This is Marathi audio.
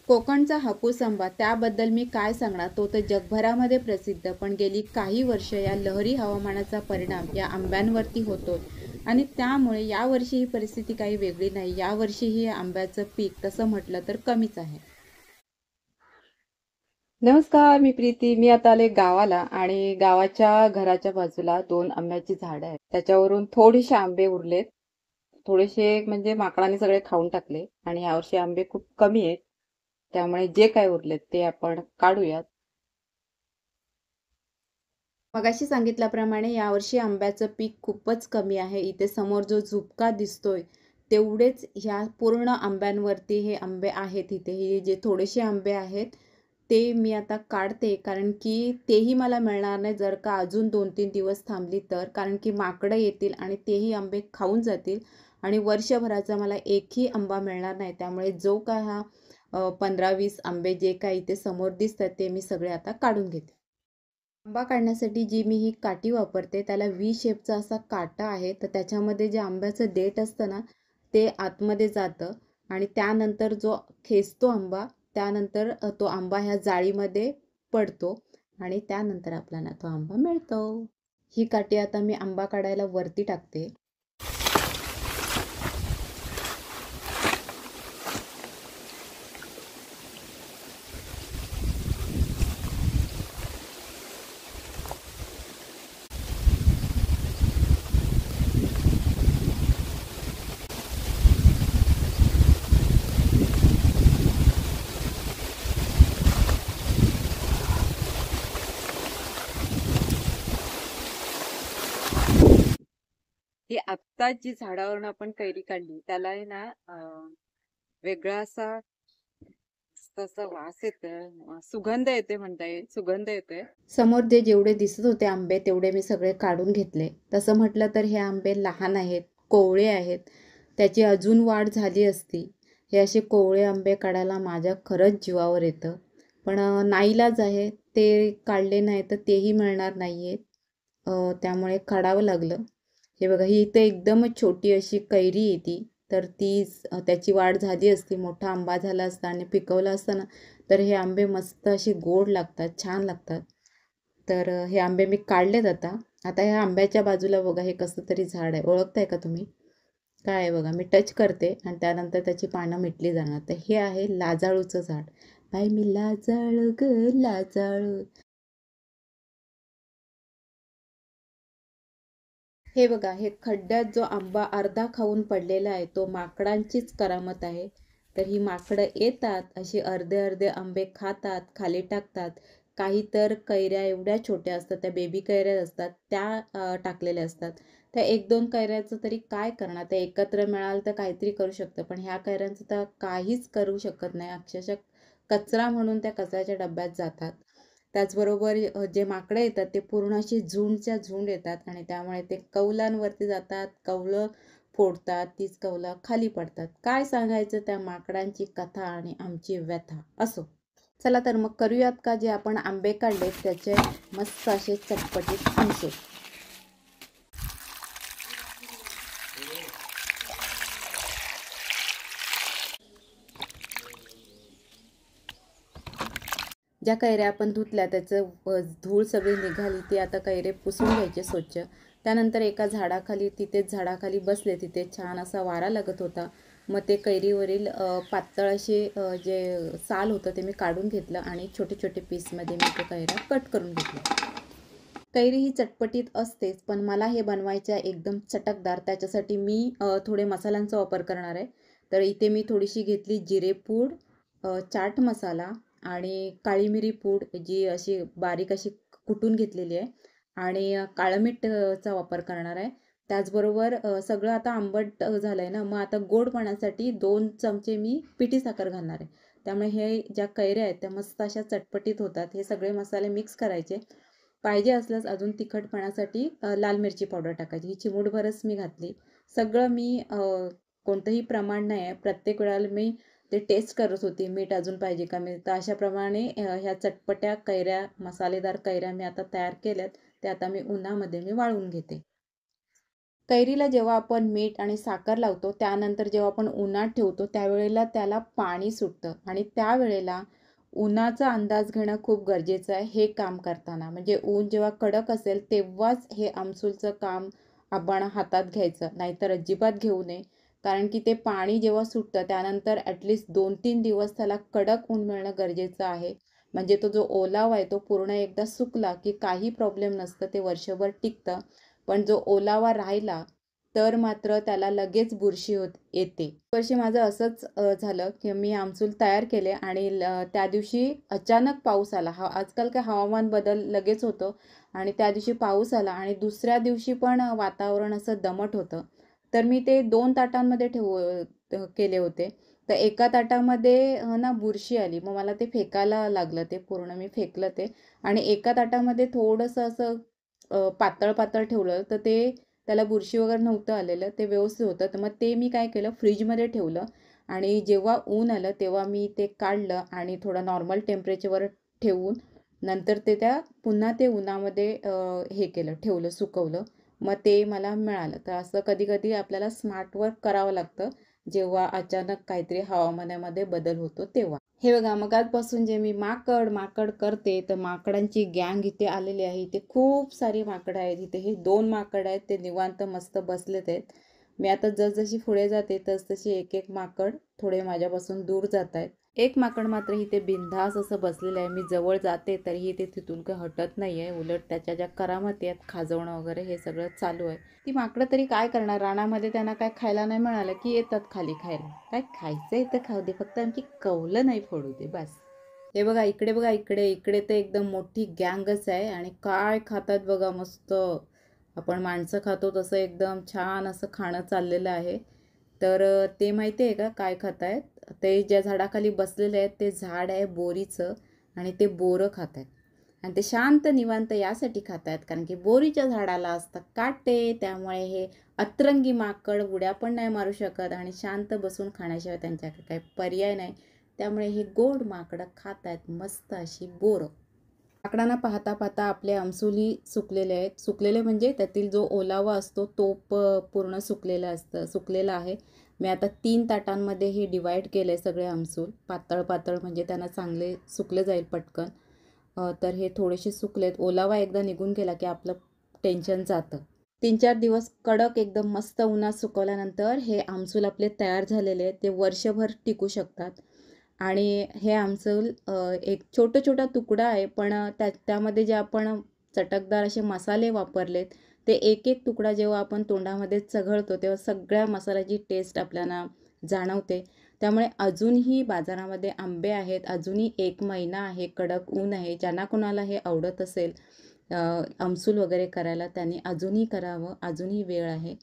कोकणचा हापूस आंबा त्याबद्दल मी काय सांगणार, तो तर जगभरामध्ये प्रसिद्ध. पण गेली काही वर्ष या लहरी हवामानाचा परिणाम या आंब्यांवरती होतोय आणि त्यामुळे यावर्षी ही परिस्थिती काही वेगळी नाही. यावर्षीही या आंब्याचं पीक तसं म्हटलं तर कमीच आहे. नमस्कार, मी प्रीती. मी आता आले गावाला आणि गावाच्या घराच्या बाजूला 2 आंब्याची झाडं आहेत. त्याच्यावरून थोडेसे आंबे उरलेत. थोडेसे म्हणजे माकडाने सगळे खाऊन टाकले आणि यावर्षी आंबे खूप कमी आहेत. त्यामुळे जे काय उरलेत ते आपण काढूयात. मगाशी सांगितल्याप्रमाणे यावर्षी आंब्याचं पीक खूपच कमी आहे. इथे समोर जो झुपका दिसतोय तेवढेच ह्या पूर्ण आंब्यांवरती हे आंबे आहेत. इथे हे जे थोडेसे आंबे आहेत ते मी आता काढते, कारण की तेही मला मिळणार नाही जर का अजून 2-3 दिवस थांबली तर. कारण की माकडं येतील आणि तेही आंबे खाऊन जातील आणि वर्षभराचा मला एकही आंबा मिळणार नाही. त्यामुळे जो काय हा 15-20 आंबे जे काही इथे समोर दिसतात ते मी सगळे आता काढून घेते. आंबा काढण्यासाठी जी मी ही काठी वापरते त्याला व्ही शेपचा असा काटा आहे. तर त्याच्यामध्ये जे आंब्याचं देठ असतं ना ते आतमध्ये जातं आणि त्यानंतर जो खेचतो आंबा, त्यानंतर तो आंबा ह्या जाळीमध्ये पडतो आणि त्यानंतर आपल्याला तो आंबा मिळतो. ही काठी आता मी आंबा काढायला वरती टाकते. ही आत्ता जी झाडावरून आपण कैरी काढली त्याला आहे ना वेगळा असा तसा वास येतोय, सुगंध येते म्हणता येईल, सुगंध येतोय. समोर जे जेवढे दिसत होते आंबे तेवढे मी सगळे काढून घेतले. तसं म्हटलं तर हे आंबे लहान आहेत, कोवळे आहेत. त्याची अजून वाढ झाली असती. हे असे कोवळे आंबे काढायला माझ्या खरंच जीवावर येतं. पण नाईलाज आहे, ते काढले नाही तर तेही मिळणार नाहीये. त्यामुळे काढावं लागलं. हे बघा, ही इथे एकदमच छोटी अशी कैरी आहे ती. तर ती त्याची वाढ झाली असती, मोठा आंबा झाला असता आणि पिकवला असता ना तर हे आंबे मस्त असे गोड लागतात, छान लागतात. तर हे आंबे मी काढलेत आता. आता ह्या आंब्याच्या बाजूला बघा हे कसं तरी झाड आहे, ओळखताय का तुम्ही? काय आहे बघा, मी टच करते आणि त्यानंतर त्याची पानं मिटली जाणार. तर हे आहे लाजाळूचं झाड. बाय मी लाजाळू ग लाजाळू. हे बघा, हे खड्ड्यात जो आंबा अर्धा खाऊन पडलेला आहे तो माकडांचीच करामत आहे. तर ही माकडं येतात, असे अर्धे अर्धे आंबे खातात, खाली टाकतात. काही तर कैऱ्या एवढ्या छोट्या असतात, त्या बेबी कैऱ्या असतात त्या टाकलेल्या असतात. त्या 1-2 कैऱ्याचं तरी काय करणार, त्या एकत्र मिळालं तर काहीतरी करू शकतं, पण ह्या कैऱ्यांचं तर काहीच करू शकत नाही. अक्षरशः कचरा म्हणून त्या कचऱ्याच्या डब्यात जातात. त्याचबरोबर जे माकडं येतात ते पूर्ण अशी झुंडच्या झुंड येतात आणि त्यामुळे ते कौलांवरती जातात, कौलं फोडतात, तीच कौलं खाली पडतात. काय सांगायचं त्या माकडांची कथा आणि आमची व्यथा. असो, चला तर मग करूयात का जे आपण आंबे काढलेत त्याचे मस्त असे चटपटीत आमसूल. ज्या कैऱ्या आपण धुतल्या त्याचं धूळ सगळी निघाली, ती आता कैरे पुसून घ्यायचे स्वच्छ. त्यानंतर एका झाडाखाली, तिथेच झाडाखाली बसले, तिथे छान असा वारा लागत होता. मग ते कैरीवरील पातळ असे जे साल होतं ते मी काढून घेतलं आणि छोटे छोटे पीसमध्ये मी ते कैऱ्या कट करून घेतल्या. कैरी ही चटपटीत असतेच, पण मला हे बनवायचं आहे एकदम चटकदार. त्याच्यासाठी मी थोडे मसाल्यांचा वापर करणार आहे. तर इथे मी थोडीशी घेतली जिरेपूड, चाट मसाला आणि काळी मिरी पूड जी अशी बारीक अशी कुटून घेतलेली आहे आणि काळं मीठचा वापर करणार आहे. त्याचबरोबर सगळं आता आंबट झालं आहे ना, मग आता गोडपणासाठी 2 चमचे मी पिठी साखर घालणार आहे. त्यामुळे हे ज्या कैऱ्या आहेत त्या मस्त अशा चटपटीत होतात. हे सगळे मसाले मिक्स करायचे. पाहिजे असल्यास अजून तिखटपणासाठी लाल मिरची पावडर टाकायची. ही चिमूटभरच मी घातली. सगळं मी कोणतंही प्रमाण नाही आहे. प्रत्येक वेळेला मी ते टेस्ट करत होती, मीठ अजून पाहिजे का मी. तर अशाप्रमाणे ह्या चटपट्या कैऱ्या, मसालेदार कैऱ्या मी आता तयार केल्यात. ते आता मी उन्हामध्ये मी वाळवून घेते. कैरीला जेव्हा आपण मीठ आणि साखर लावतो त्यानंतर जेव्हा आपण उन्हात ठेवतो त्यावेळेला त्याला पाणी सुटतं आणि त्यावेळेला उन्हाचा अंदाज घेणं खूप गरजेचं आहे हे काम करताना. म्हणजे ऊन जेव्हा कडक असेल तेव्हाच हे आमसूलचं काम आपण हातात घ्यायचं, नाहीतर अजिबात घेऊ नये. कारण की ते पाणी जेव्हा सुटतं त्यानंतर ॲटलीस्ट 2-3 दिवस त्याला कडक ऊन मिळणं गरजेचं आहे. म्हणजे तो जो ओलावा आहे तो पूर्ण एकदा सुकला की काही प्रॉब्लेम नसतं, ते वर्षभर टिकतं. पण जो ओलावा राहिला तर मात्र त्याला लगेच बुरशी येते. वर्षी माझं असंच झालं की मी आमसूल तयार केले आणि त्या दिवशी अचानक पाऊस आला. आजकाल काय हवामान बदल लगेच होतं आणि त्या दिवशी पाऊस आला आणि दुसऱ्या दिवशी पण वातावरण असं दमट होतं. तर मी ते 2 ताटांमध्ये केले होते. तर एका ताटामध्ये ना बुरशी आली. मग मला ते फेकायला लागलं, ते पूर्ण मी फेकलं ते. आणि एका ताटामध्ये थोडंसं असं पातळ-पातळ ठेवलं तर ते त्याला बुरशी वगैरे नव्हतं आलेलं. ते व्यवस्थित होतं. तर मग ते मी काय केलं फ्रिजमध्ये ठेवलं आणि जेव्हा ऊन आलं तेव्हा मी ते काढलं आणि थोडं नॉर्मल टेम्परेचरवर ठेवून नंतर पुन्हा ते उन्हामध्ये हे केलं ठेवलं, सुकवलं. मग ते मला मिळालं. तर असं कधी-कधी आपल्याला स्मार्ट वर्क करावं लागतं, जेव्हा अचानक काहीतरी हवामानामध्ये बदल होतो तेव्हा. हे बघा मगाचपासून जे मी माकड करते, तर माकडांची गँग इथे आलेली आहे. इथे खूप सारी माकडं आहेत. इथे हे 2 माकड आहेत, ते निवांत मस्त बसलेत आहेत. मी आता जसजशी पुढे जाते तसतशी एक-एक माकड थोडे माझ्यापासून दूर जात आहेत. एक माकड मात्र इथे बिनधास्त असं बसलेलं आहे. मी जवळ जाते तरीही ते तिथून काही हटत नाही आहे. उलट त्याच्या ज्या करामती आहेत, खाजवणं वगैरे हे सगळं चालू आहे. ती माकडं तरी काय करणार? रानामध्ये त्यांना काय खायला नाही मिळालं की येतात खाली खायला. काय खायचं तर खाऊ दे, फक्त आमची कौलं नाही फोडू दे बस. हे बघा इकडे, बघा इकडे, इकडे तर एकदम मोठी गँगच आहे आणि काय खातात बघा मस्त. आपण माणसं खातो तसं एकदम छान असं खाणं चाललेलं आहे. तर ते माहिती आहे का काय खात आहेत? ते ज्या झाडाखाली बसलेले आहेत ते झाड आहे बोरीचं आणि ते बोरं खात आहेत. आणि ते शांत निवांत यासाठी खात आहेत कारण की बोरीच्या झाडाला असतात काटे, त्यामुळे हे अतरंगी माकड उड्या पण नाही मारू शकत आणि शांत बसून खाण्याशिवाय त्यांच्याकडे काही पर्याय नाही. त्यामुळे हे गोड माकडं खात आहेत मस्त अशी बोरं. माकडांना पाहता पाहता आपले आमसुली सुकलेले आहेत. सुकलेले म्हणजे त्यातील जो ओलावा असतो तो पूर्ण सुकलेला आहे. मी आता 3 ताटांमध्ये हे डिवाईड केलं आहे सगळे आमसूल. पातळ पातळ म्हणजे त्यांना चांगले सुकले जाईल पटकन. तर हे थोडेसे सुकलेत. ओलावा एकदा निघून गेला की आपलं टेन्शन जातं. 3-4 दिवस कडक एकदम मस्त उन्हात सुकवल्यानंतर हे आमसूल आपले तयार झालेले आहेत. ते वर्षभर टिकू शकतात. आणि हे आमसूल एक छोटा तुकडा आहे, पण त्यामध्ये जे आपण चटकदार असे मसाले वापरलेत, ते एक तुकडा जेव्हा आपण तोंडामध्ये चघळतो, तेव्हा सगळ्या मसाल्याची टेस्ट आपल्याला जाणवते. त्यामुळे अजूनही बाजारामध्ये आंबे आहेत. अजूनही 1 महिना आहे, कडक ऊन आहे. ज्यांना कोणाला हे आवडत असेल आमसूल वगैरे करायला, त्यांनी अजूनही करावं. अजूनही वेळ आहे.